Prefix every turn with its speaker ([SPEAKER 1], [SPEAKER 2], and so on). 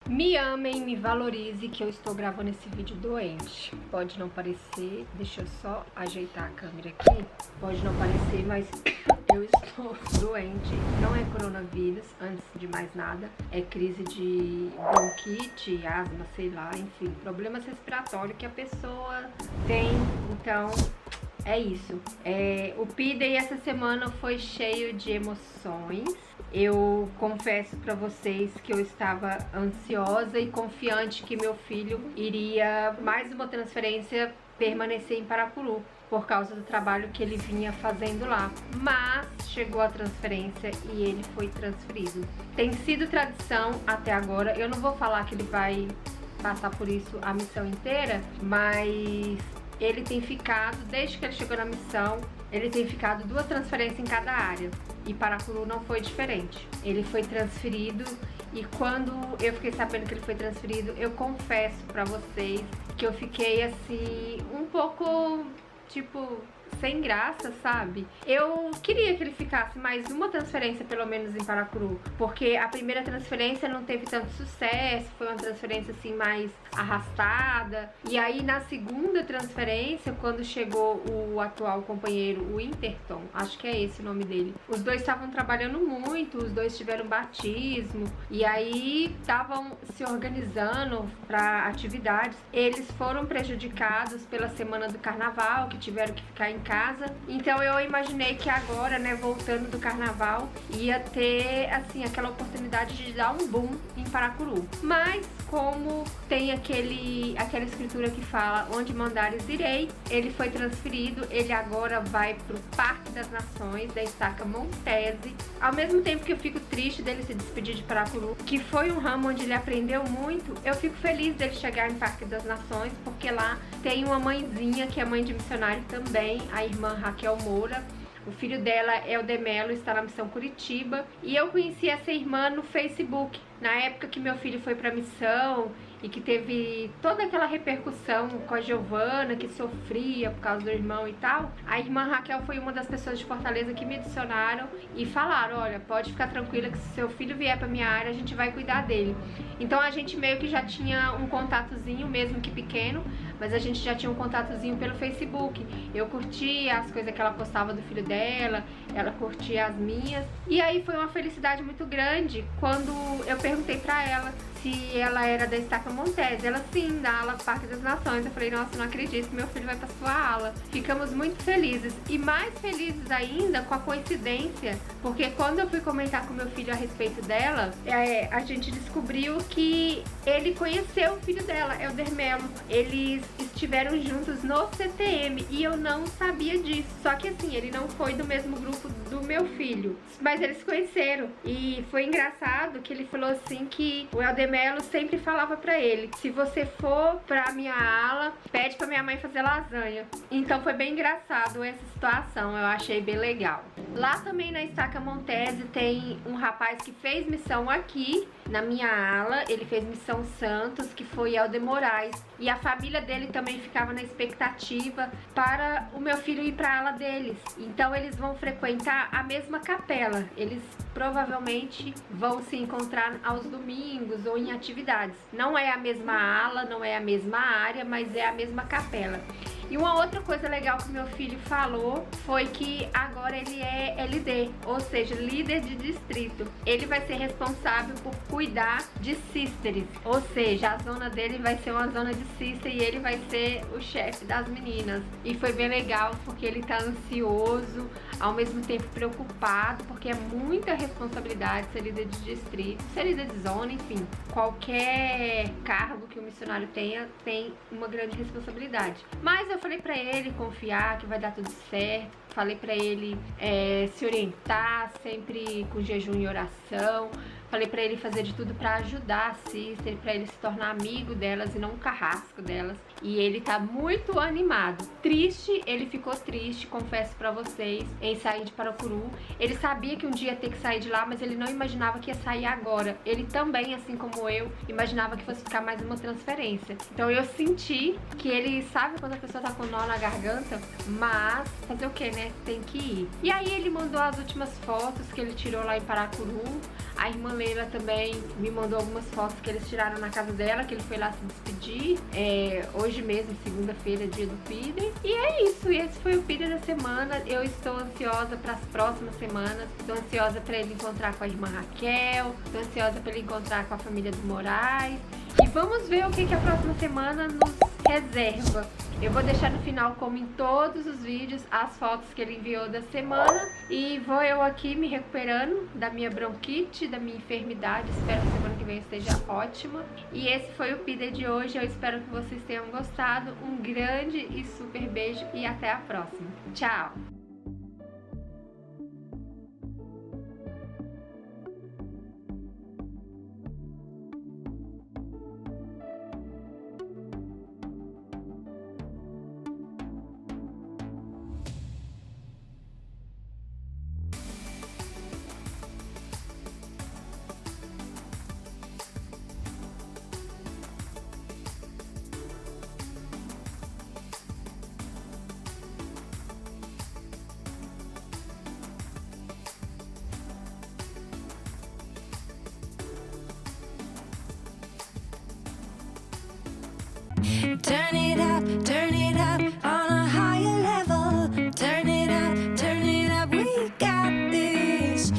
[SPEAKER 1] Me amem, me valorize, que eu estou gravando esse vídeo doente. Pode não parecer, deixa eu só ajeitar a câmera aqui. Pode não parecer, mas eu estou doente. Não é coronavírus, antes de mais nada. É crise de bronquite, asma, sei lá, enfim. Problemas respiratórios que a pessoa tem, então... É isso. O P-Day essa semana foi cheio de emoções. Eu confesso pra vocês que eu estava ansiosa e confiante que meu filho iria, mais uma transferência, permanecer em Paracuru, por causa do trabalho que ele vinha fazendo lá. Mas chegou a transferência e ele foi transferido. Tem sido tradição até agora. Eu não vou falar que ele vai passar por isso a missão inteira, mas... ele tem ficado, desde que ele chegou na missão, ele tem ficado 2 transferências em cada área. E Paracuru não foi diferente. Ele foi transferido e quando eu fiquei sabendo que ele foi transferido, eu confesso pra vocês que eu fiquei assim, um pouco, tipo... sem graça, sabe? Eu queria que ele ficasse mais uma transferência, pelo menos, em Paracuru, porque a primeira transferência não teve tanto sucesso, foi uma transferência assim mais arrastada. E aí na segunda transferência, quando chegou o atual companheiro, o Interton, acho que é esse o nome dele, os dois estavam trabalhando muito, os dois tiveram batismo e aí estavam se organizando para atividades. Eles foram prejudicados pela semana do carnaval, que tiveram que ficar em casa, então eu imaginei que agora, né, voltando do carnaval, ia ter, assim, aquela oportunidade de dar um boom em Paracuru. Mas, como tem aquela escritura que fala, onde mandares irei, ele foi transferido, ele agora vai pro Parque das Nações, da Estaca Montese. Ao mesmo tempo que eu fico triste dele se despedir de Paracuru, que foi um ramo onde ele aprendeu muito, eu fico feliz dele chegar em Parque das Nações, porque lá tem uma mãezinha, que é mãe de missionário também, a irmã Raquel Moura. O filho dela é o Demelo, está na missão Curitiba. E eu conheci essa irmã no Facebook, na época que meu filho foi pra missão e que teve toda aquela repercussão com a Giovana, que sofria por causa do irmão e tal. A irmã Raquel foi uma das pessoas de Fortaleza que me adicionaram e falaram, olha, pode ficar tranquila que se seu filho vier pra minha área, a gente vai cuidar dele. Então a gente meio que já tinha um contatozinho, mesmo que pequeno, mas a gente já tinha um contatozinho pelo Facebook. Eu curtia as coisas que ela postava do filho dela, ela curtia as minhas. E aí foi uma felicidade muito grande quando eu perguntei pra ela se ela era da Estaca Montese. Ela, sim, da ala Parque das Nações. Eu falei, nossa, não acredito que meu filho vai pra sua ala. Ficamos muito felizes. E mais felizes ainda com a coincidência, porque quando eu fui comentar com meu filho a respeito dela, a gente descobriu que ele conheceu o filho dela, é o Dermelo. Eles estiveram juntos no CTM e eu não sabia disso. Só que assim, ele não foi do mesmo grupo do meu filho, mas eles se conheceram. E foi engraçado que ele falou assim que o Eldemelo sempre falava pra ele, se você for pra minha ala, pede pra minha mãe fazer lasanha. Então foi bem engraçado essa situação, eu achei bem legal. Lá também na Estaca Montese tem um rapaz que fez missão aqui na minha ala, ele fez missão Santos, que foi Helder Moraes. E a família dele também ficava na expectativa para o meu filho ir para a ala deles. Então eles vão frequentar a mesma capela. Eles provavelmente vão se encontrar aos domingos ou em atividades. Não é a mesma ala, não é a mesma área, mas é a mesma capela. E uma outra coisa legal que meu filho falou foi que agora ele é LD, ou seja, líder de distrito. Ele vai ser responsável por cuidar de sisters, ou seja, a zona dele vai ser uma zona de sister e ele vai ser o chefe das meninas. E foi bem legal porque ele tá ansioso, ao mesmo tempo preocupado, porque é muita responsabilidade ser líder de distrito, ser líder de zona, enfim. Qualquer cargo que o missionário tenha, tem uma grande responsabilidade. Mas eu falei pra ele confiar, que vai dar tudo certo. Falei pra ele se orientar, sempre com jejum e oração. Falei pra ele fazer de tudo pra ajudar a sister, pra ele se tornar amigo delas e não um carrasco delas. E ele tá muito animado. Triste, ele ficou triste, confesso pra vocês, em sair de Paracuru. Ele sabia que um dia ia ter que sair de lá, mas ele não imaginava que ia sair agora. Ele também, assim como eu, imaginava que fosse ficar mais uma transferência. Então eu senti que ele sabe quando a pessoa tá com nó na garganta, mas fazer o que, né? Tem que ir. E aí ele mandou as últimas fotos que ele tirou lá em Paracuru. A irmã Leila também me mandou algumas fotos que eles tiraram na casa dela, que ele foi lá se despedir. Hoje mesmo, segunda-feira, dia do Peter. E é isso, esse foi o Peter da semana. Eu estou ansiosa para as próximas semanas. Estou ansiosa para ele encontrar com a irmã Raquel. Estou ansiosa para ele encontrar com a família do Moraes. E vamos ver o que a próxima semana nos reserva. Eu vou deixar no final, como em todos os vídeos, as fotos que ele enviou da semana. E vou eu aqui me recuperando da minha bronquite, da minha enfermidade. Espero que a semana que vem esteja ótima. E esse foi o Peter de hoje. Eu espero que vocês tenham gostado. Um grande e super beijo e até a próxima. Tchau!
[SPEAKER 2] Turn it up.